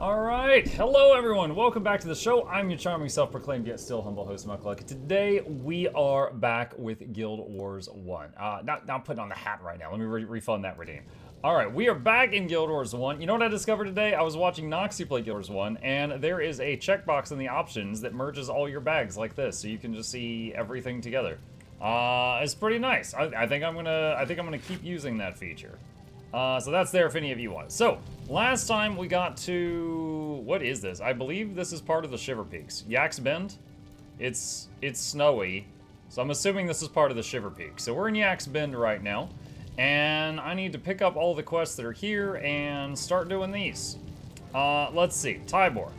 Alright, hello everyone, welcome back to the show. I'm your charming self-proclaimed yet still humble host, Mukluk. Today we are back with Guild Wars 1. Not putting on the hat right now, let me refund that redeem. Alright, we are back in Guild Wars 1. You know what I discovered today? I was watching Noxy play Guild Wars 1, and there is a checkbox in the options that merges all your bags like this, so you can just see everything together. It's pretty nice. I think I'm gonna keep using that feature. So that's there if any of you want. So, last time we got to... What is this? I believe this is part of the Shiver Peaks. Yak's Bend? It's snowy, so I'm assuming this is part of the Shiver Peaks. So we're in Yak's Bend right now, and I need to pick up all the quests that are here and start doing these. Let's see. Tybor.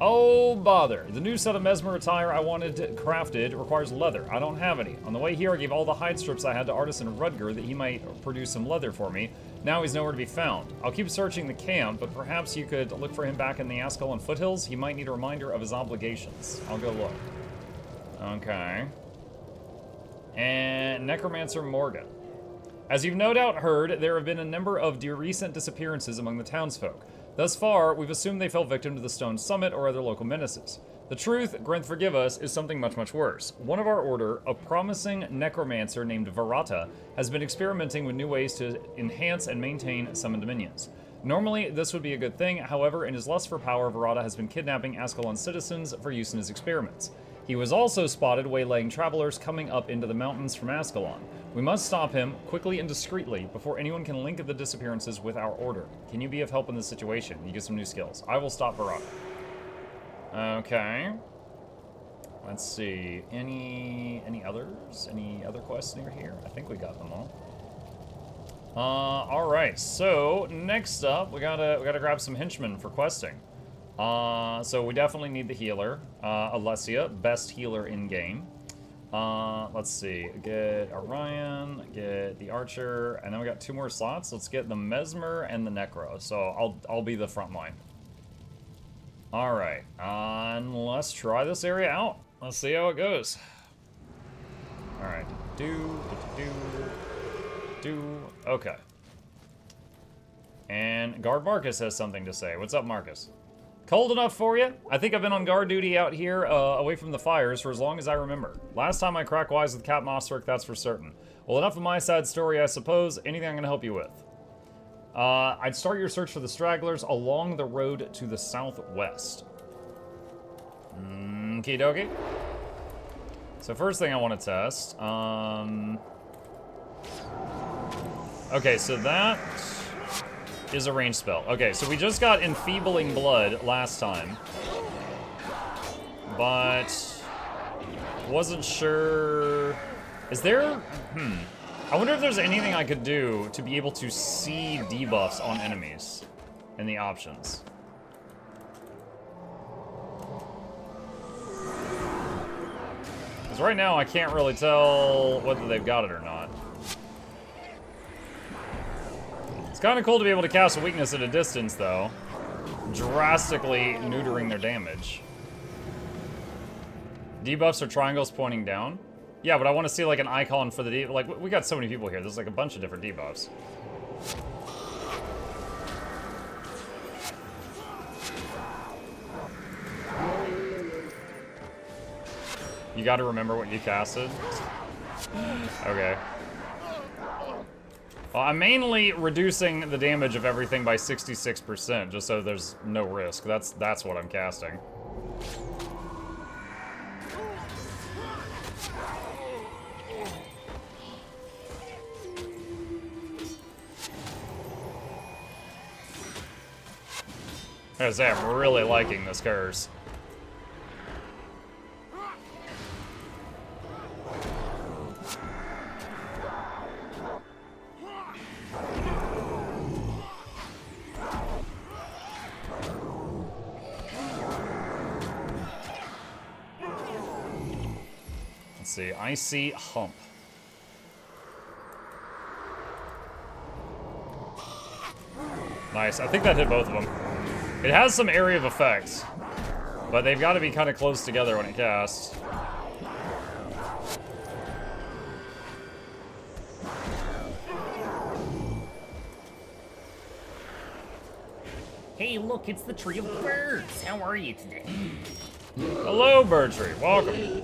Oh, bother. The new set of Mesmer attire I wanted crafted requires leather. I don't have any. On the way here, I gave all the hide strips I had to Artisan Rudger that he might produce some leather for me. Now he's nowhere to be found. I'll keep searching the camp, but perhaps you could look for him back in the Ascalon foothills. He might need a reminder of his obligations. I'll go look. Okay. And Necromancer Morgan. As you've no doubt heard, there have been a number of recent disappearances among the townsfolk. Thus far, we've assumed they fell victim to the Stone Summit or other local menaces. The truth, Grinth forgive us, is something much, much worse. One of our order, a promising necromancer named Verata, has been experimenting with new ways to enhance and maintain summoned minions. Normally, this would be a good thing, however, in his lust for power, Verata has been kidnapping Ascalon citizens for use in his experiments. He was also spotted waylaying travelers coming up into the mountains from Ascalon. We must stop him, quickly and discreetly, before anyone can link the disappearances with our order. Can you be of help in this situation? You get some new skills. I will stop Verata. Okay. Let's see. Any others? Any other quests near here? I think we got them all. Alright, so next up we gotta grab some henchmen for questing. So we definitely need the healer. Alessia, best healer in game. Let's see, get Orion, get the Archer, and then we got 2 more slots. Let's get the Mesmer and the Necro, so I'll be the front line. Alright, and let's try this area out. Let's see how it goes. Alright, okay. And Guard Marcus has something to say. What's up, Marcus? Cold enough for you? I think I've been on guard duty out here, away from the fires, for as long as I remember. Last time I cracked wise with Cap Mossrick, that's for certain. Well, enough of my sad story, I suppose. Anything I'm gonna help you with? I'd start your search for the stragglers along the road to the southwest. Okie dokie. So first thing I want to test, okay, so that is a range spell. Okay, so we just got Enfeebling Blood last time, but wasn't sure. Is there, I wonder if there's anything I could do to be able to see debuffs on enemies in the options. Because right now I can't really tell whether they've got it or not. It's kind of cool to be able to cast a weakness at a distance, though, drastically neutering their damage. Debuffs are triangles pointing down. Yeah, but I want to see like an icon for the debuff. Like, we got so many people here. There's like a bunch of different debuffs. You got to remember what you casted. Okay. Well, I'm mainly reducing the damage of everything by 66%, just so there's no risk. That's what I'm casting. As I'm really liking this curse. Let's see, Icy Hump. Nice, I think that hit both of them. It has some area of effect, but they've got to be kind of close together when it casts. Hey, look, it's the Tree of Birds. How are you today? Hello, Bird Tree. Welcome.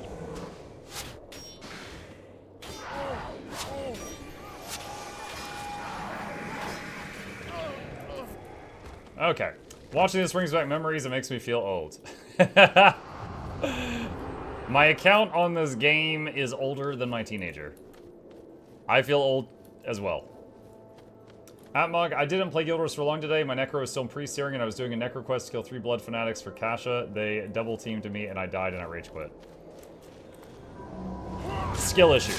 Okay. Watching this brings back memories. It makes me feel old. My account on this game is older than my teenager. I feel old as well. Atmog, I didn't play Guild Wars for long today. My Necro was still in pre-steering and I was doing a Necro quest to kill 3 Blood Fanatics for Kasha. They double teamed to me and I died and I rage quit. Skill issue.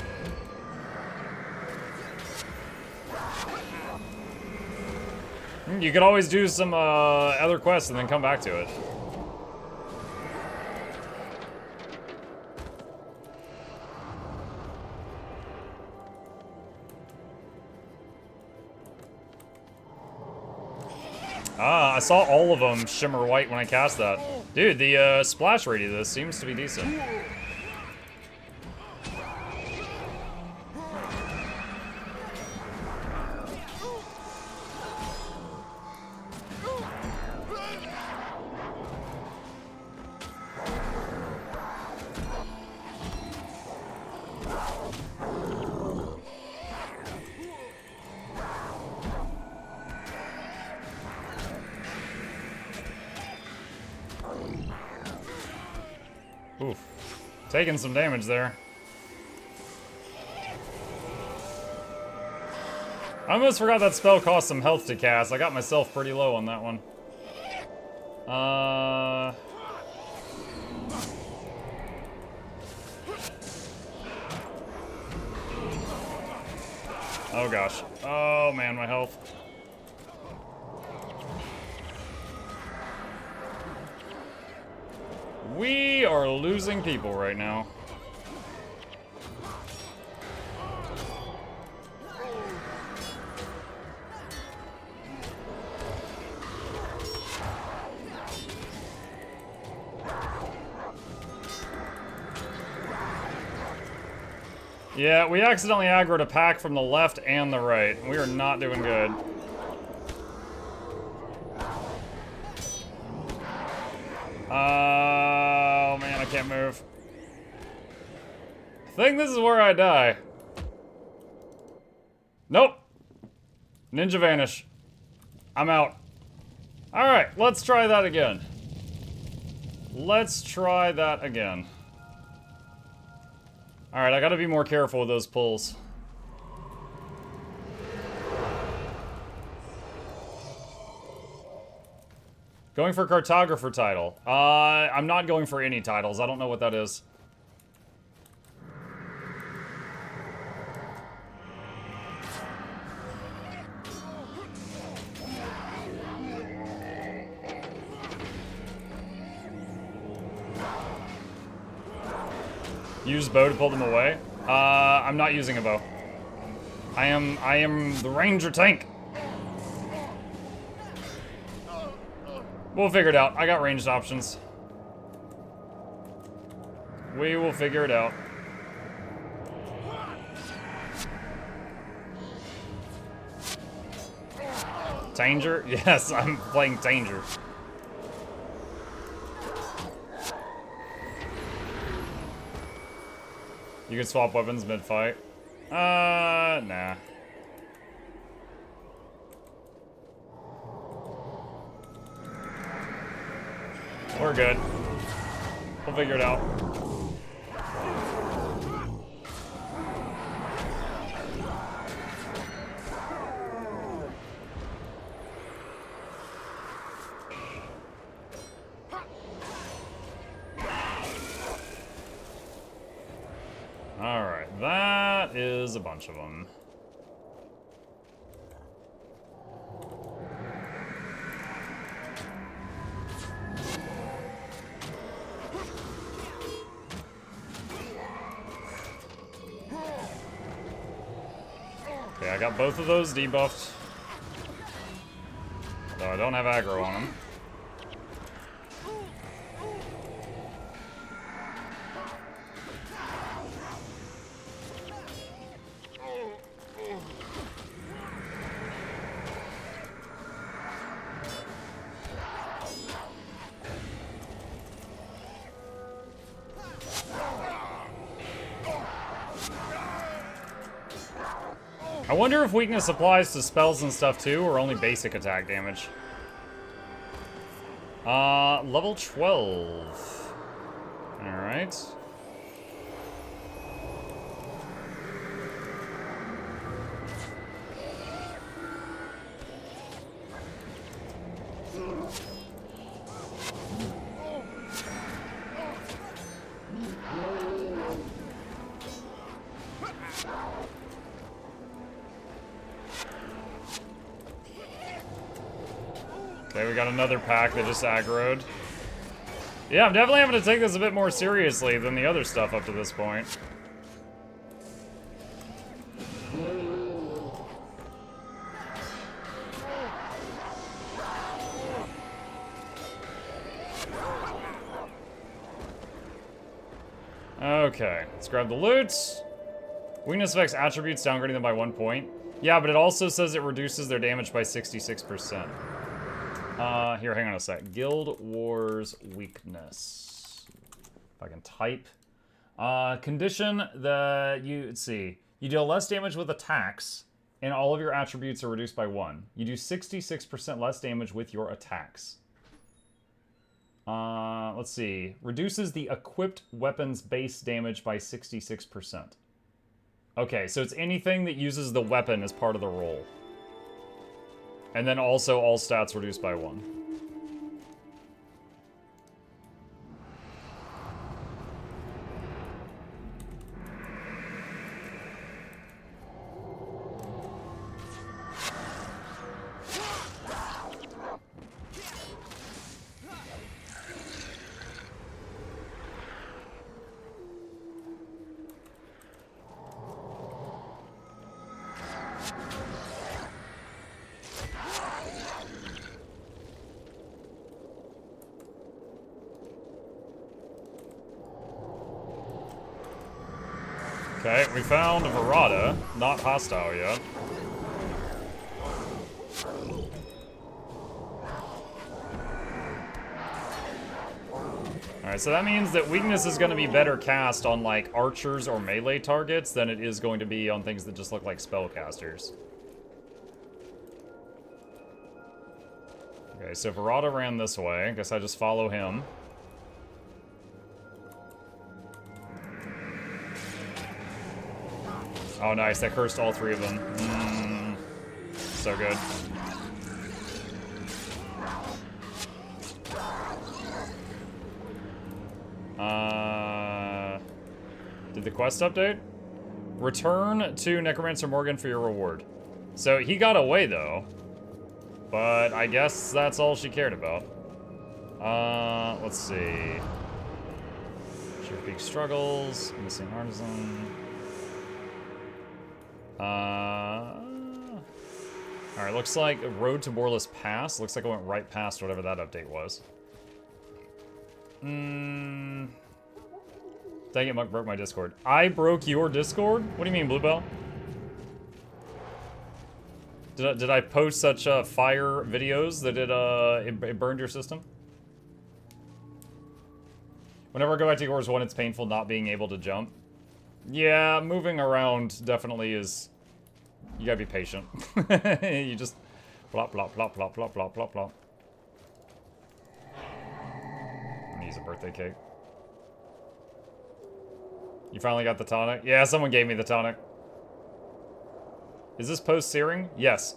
You could always do some other quests and then come back to it. Ah, I saw all of them shimmer white when I cast that. Dude, the splash rate of this seems to be decent. Oof. Taking some damage there. I almost forgot that spell cost some health to cast. I got myself pretty low on that one. Oh gosh. Oh man, my health. We are losing people right now. Yeah, we accidentally aggroed a pack from the left and the right. We are not doing good. Oh man, I can't move. I think this is where I die. Nope. Ninja vanish. I'm out. Alright, let's try that again. Let's try that again. Alright, I gotta be more careful with those pulls. Going for cartographer title. I'm not going for any titles. I don't know what that is. Use bow to pull them away. I'm not using a bow. I am the ranger tank. We'll figure it out. I got ranged options. We will figure it out. Tanger? Yes, I'm playing Tanger. You can swap weapons mid-fight. Nah. We're good. We'll figure it out. Alright, that is a bunch of them. Okay, I got both of those debuffed. Though I don't have aggro on them. I wonder if weakness applies to spells and stuff too, or only basic attack damage. Level 12. Alright. Okay, we got another pack that just aggroed. Yeah, I'm definitely having to take this a bit more seriously than the other stuff up to this point. Okay, let's grab the loot. Weakness affects attributes, downgrading them by 1 point. Yeah, but it also says it reduces their damage by 66%. Here, hang on a sec. Guild Wars weakness. If I can type. Condition that let's see. You deal less damage with attacks, and all of your attributes are reduced by 1. You do 66% less damage with your attacks. Let's see. Reduces the equipped weapon's base damage by 66%. Okay, so it's anything that uses the weapon as part of the roll. And then also all stats reduced by 1. Okay, we found Verata, not hostile yet. Alright, so that means that weakness is going to be better cast on, like, archers or melee targets than it is going to be on things that just look like spellcasters. Okay, so Verata ran this way. I guess I just follow him. Oh, nice. That cursed all 3 of them. So good. Did the quest update? Return to Necromancer Morgan for your reward. So he got away, though. But I guess that's all she cared about. Let's see. Sheer Peak Struggles. Missing Artisan. Alright, looks like Road to Boreless Pass. Looks like I went right past whatever that update was. Dang it, Muck broke my Discord. I broke your Discord? What do you mean, Bluebell? Did I post such fire videos that it burned your system? Whenever I go back to Yours 1, it's painful not being able to jump. Yeah, moving around definitely is... You gotta be patient. You just... Plop, plop, plop, plop, plop, plop, plop, plop. I'm gonna use a birthday cake. You finally got the tonic? Yeah, someone gave me the tonic. Is this post-searing? Yes.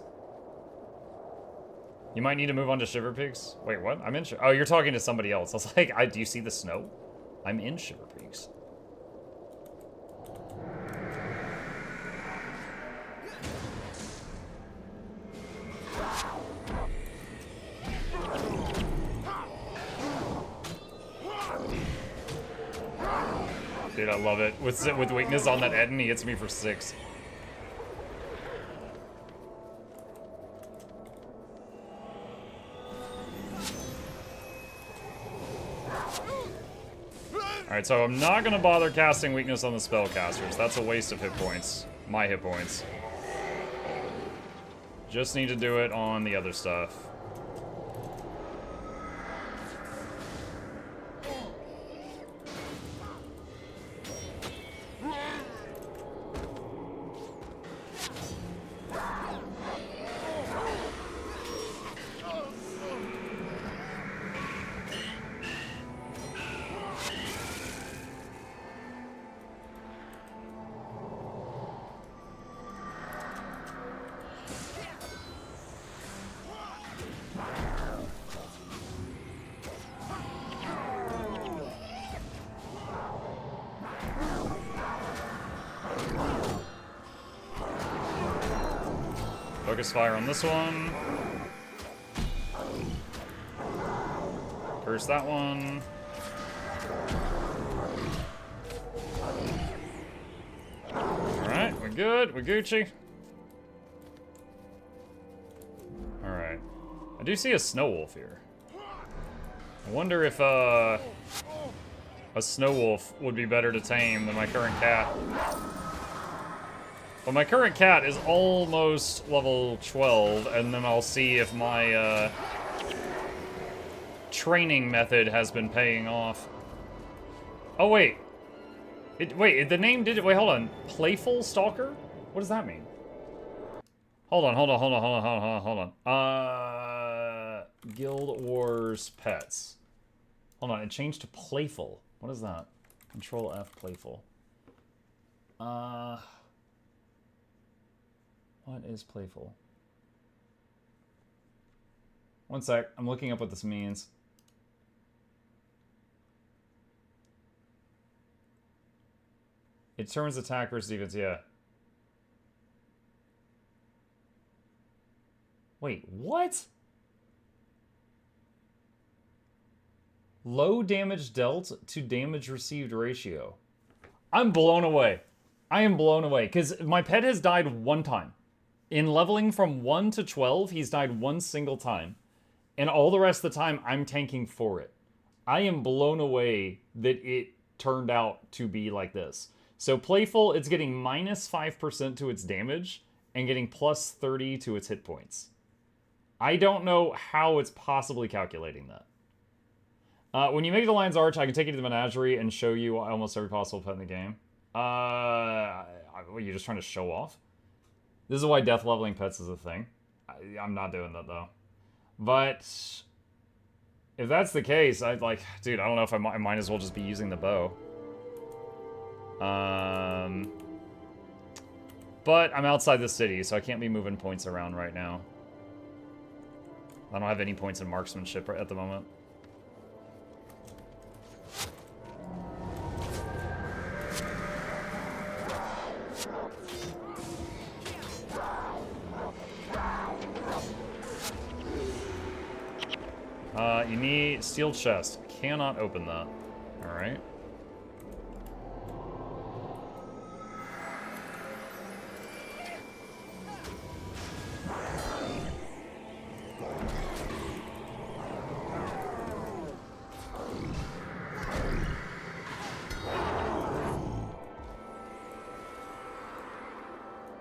You might need to move on to Shiver Peaks. Wait, what? I'm in Shiver... Oh, you're talking to somebody else. I was like, do you see the snow? I'm in Shiver Peaks. Dude, I love it. With weakness on that Eden, he hits me for 6. Alright, so I'm not gonna bother casting weakness on the spellcasters. That's a waste of hit points. My hit points. Just need to do it on the other stuff. Focus fire on this one. Curse that one. Alright, we're good. We're Gucci. Alright. I do see a snow wolf here. I wonder if a snow wolf would be better to tame than my current cat. Well, my current cat is almost level 12, and then I'll see if my training method has been paying off. Oh, wait. Wait, the name did it. Wait, hold on. Playful Stalker? What does that mean? Hold on. Guild Wars Pets. Hold on, it changed to Playful. What is that? Control F, Playful. What is Playful? One sec, I'm looking up what this means. It determines attack versus defense, yeah. Wait, what? Low damage dealt to damage received ratio. I'm blown away. I am blown away, because my pet has died one time. In leveling from 1 to 12, he's died one single time. And all the rest of the time, I'm tanking for it. I am blown away that it turned out to be like this. So Playful, it's getting minus 5% to its damage, and getting plus 30 to its hit points. I don't know how it's possibly calculating that. When you make the Lion's Arch, I can take you to the menagerie and show you almost every possible pet in the game. You're just trying to show off? This is why death leveling pets is a thing. I'm not doing that, though. But if that's the case, I'd like... Dude, I don't know if I might as well just be using the bow. But I'm outside the city, so I can't be moving points around right now. I don't have any points in marksmanship at the moment. You need steel chest. Cannot open that. Alright.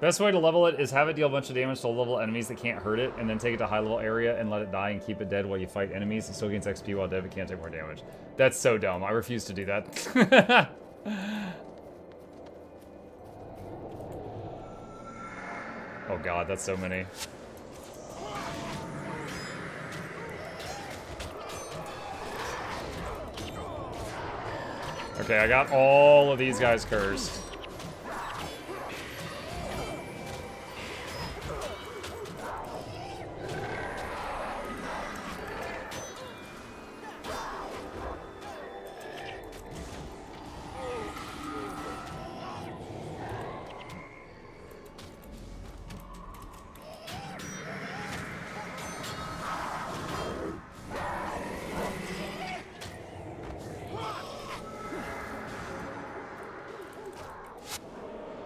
Best way to level it is have it deal a bunch of damage to low-level enemies that can't hurt it, and then take it to a high-level area and let it die and keep it dead while you fight enemies. It still gains XP while dead, but can't take more damage. That's so dumb. I refuse to do that. Oh god, that's so many. Okay, I got all of these guys cursed.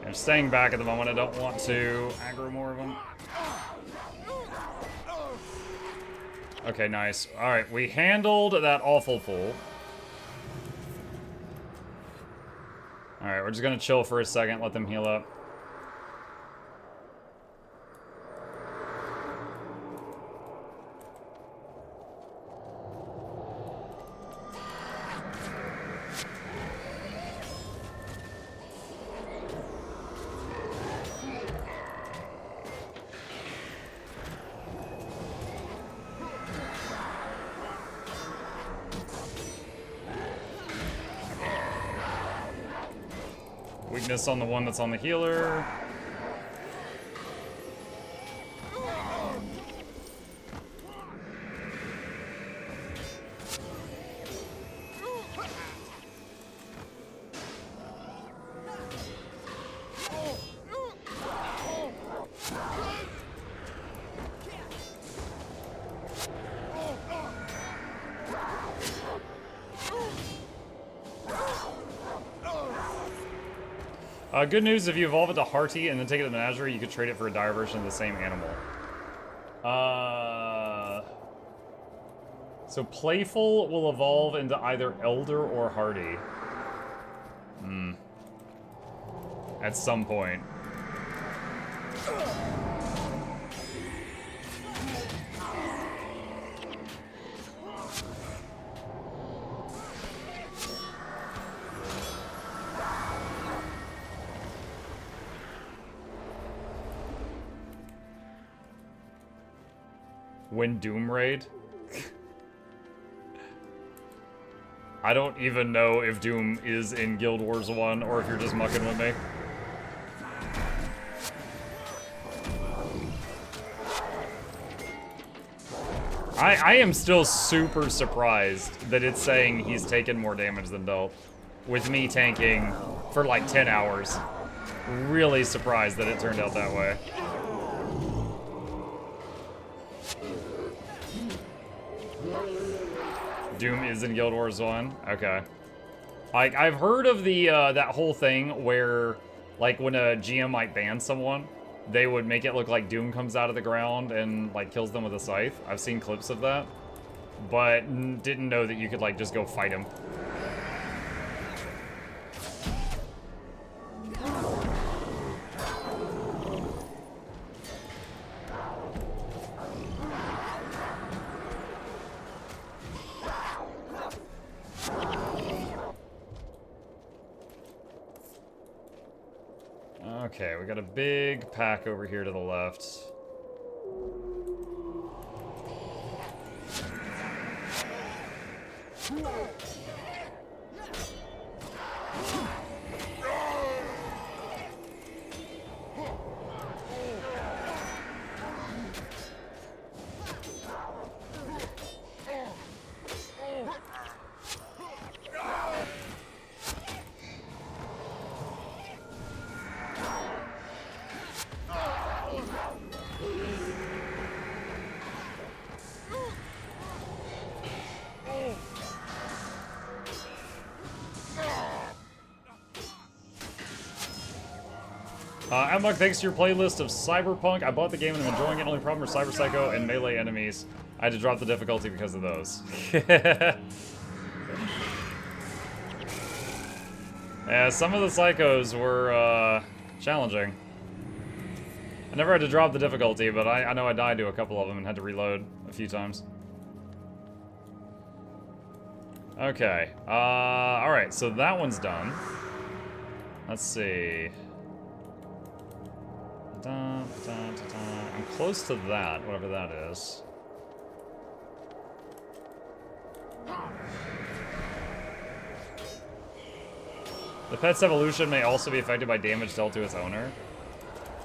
I'm staying back at the moment. I don't want to aggro more of them. Okay, nice. Alright, we handled that awful fool. Alright, we're just gonna chill for a second, let them heal up. Weakness on the one that's on the healer. Good news, if you evolve it to Hearty and then take it to the Menagerie, you could trade it for a dire version of the same animal. So Playful will evolve into either Elder or Hardy. At some point. When Doom Raid? I don't even know if Doom is in Guild Wars 1 or if you're just mucking with me. I am still super surprised that it's saying he's taken more damage than dealt, with me tanking for like 10 hours. Really surprised that it turned out that way. Doom is in Guild Wars 1? Okay. Like, I've heard of the, that whole thing where, like, when a GM might ban someone, they would make it look like Doom comes out of the ground and, like, kills them with a scythe. I've seen clips of that, but didn't know that you could, like, just go fight him. Okay, we got a big pack over here to the left. Amok, thanks to your playlist of Cyberpunk. I bought the game and I'm enjoying it. Only problem are Cyber Psycho and melee enemies. I had to drop the difficulty because of those. Yeah, some of the psychos were challenging. I never had to drop the difficulty, but I know I died to a couple of them and had to reload a few times. Okay, alright, so that one's done. Let's see. I'm close to that, whatever that is. The pet's evolution may also be affected by damage dealt to its owner.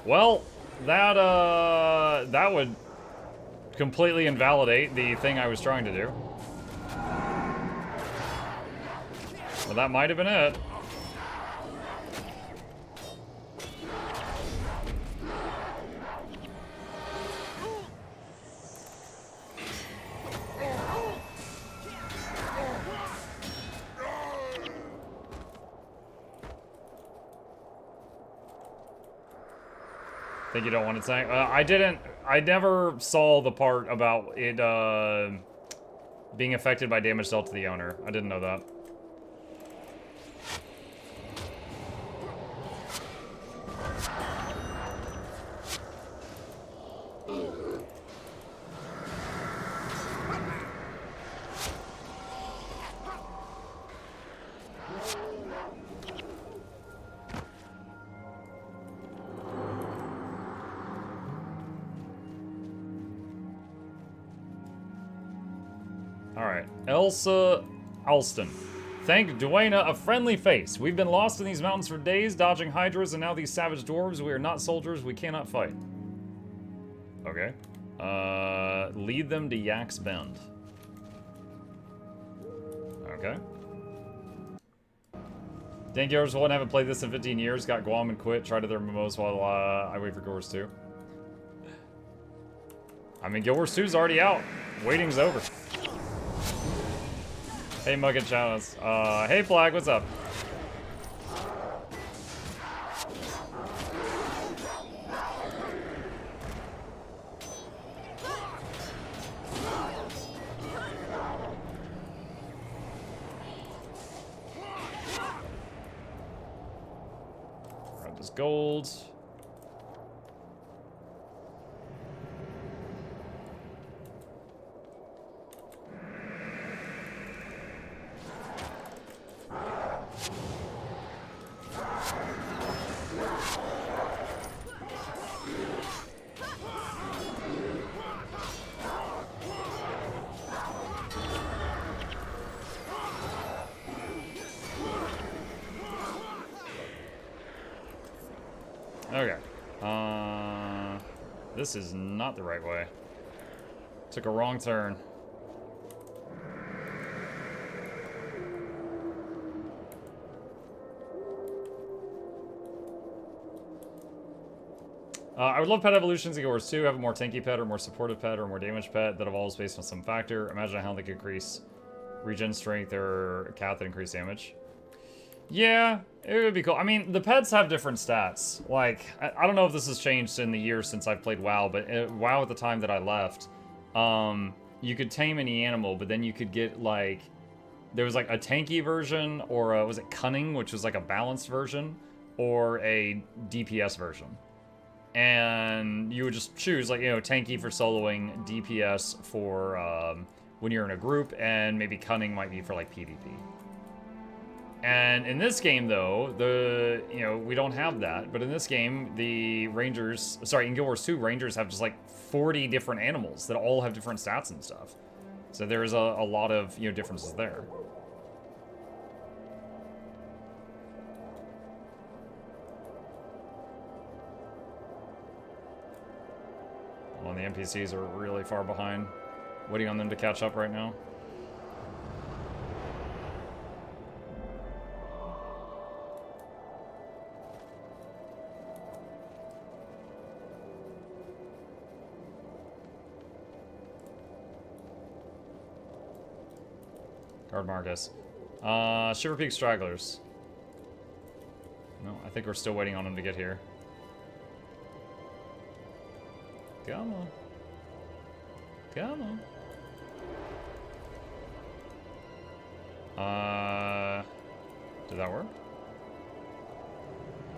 Well, that would completely invalidate the thing I was trying to do. Well, that might have been it. Think you don't want to tank? I never saw the part about it being affected by damage dealt to the owner. I didn't know that. Elsa Alston. Thank Duena a friendly face. We've been lost in these mountains for days, dodging hydras, and now these savage dwarves. We are not soldiers. We cannot fight. Okay. Lead them to Yak's Bend. Okay. Dang, Guild Wars 1, haven't played this in 15 years. Got Guam and quit. Tried other MMOs while I wait for Guild Wars 2. I mean, Guild Wars 2's already out. Waiting's over. Hey, Mugget Chalice. Hey, Flag, what's up? gold. Okay. This is not the right way. Took a wrong turn. I would love pet evolutions in Guild Wars 2. Have a more tanky pet, or more supportive pet, or more damage pet that evolves based on some factor. Imagine how they could increase regen strength or cat that increase damage. Yeah, it would be cool. I mean, the pets have different stats. Like, I don't know if this has changed in the years since I've played WoW, but WoW at the time that I left, you could tame any animal, but then you could get, like, there was, like, a tanky version, or was it cunning, which was, like, a balanced version, or a DPS version. And you would just choose, like, you know, tanky for soloing, DPS for when you're in a group, and maybe cunning might be for, like, PvP. And in this game, though, we don't have that. But in this game, the Rangers, in Guild Wars 2, Rangers have just like 40 different animals that all have different stats and stuff. So there's a lot of, differences there. Well, the NPCs are really far behind. Waiting on them to catch up right now. Guard Marcus. Shiver Peak Stragglers. No, I think we're still waiting on them to get here. Come on. Come on. Did that work?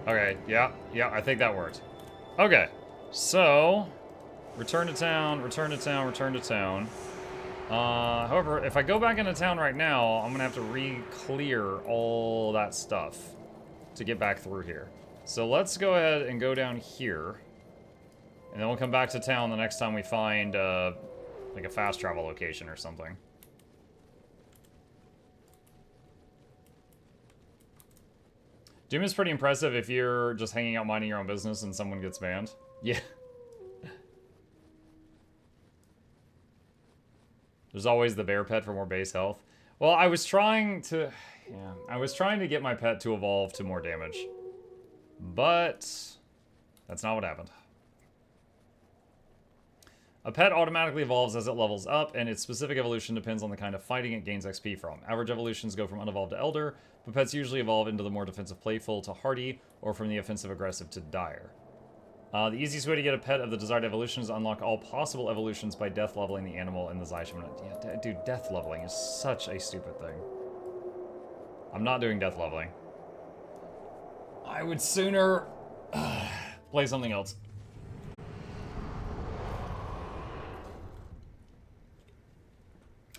Okay, yeah, I think that worked. Okay, so return to town, return to town, return to town. However, if I go back into town right now, I'm gonna have to re-clear all that stuff to get back through here. So let's go ahead and go down here. And then we'll come back to town the next time we find, like a fast travel location or something. Doom is pretty impressive if you're just hanging out minding your own business and someone gets banned. Yeah. There's always the bear pet for more base health. Well, I was trying to get my pet to evolve to more damage. But that's not what happened. A pet automatically evolves as it levels up, and its specific evolution depends on the kind of fighting it gains XP from. Average evolutions go from unevolved to elder, but pets usually evolve into the more defensive playful to hardy, or from the offensive aggressive to dire. The easiest way to get a pet of the desired evolution is to unlock all possible evolutions by death leveling the animal in the Zysham. Yeah, dude, death leveling is such a stupid thing. I'm not doing death leveling. I would sooner play something else.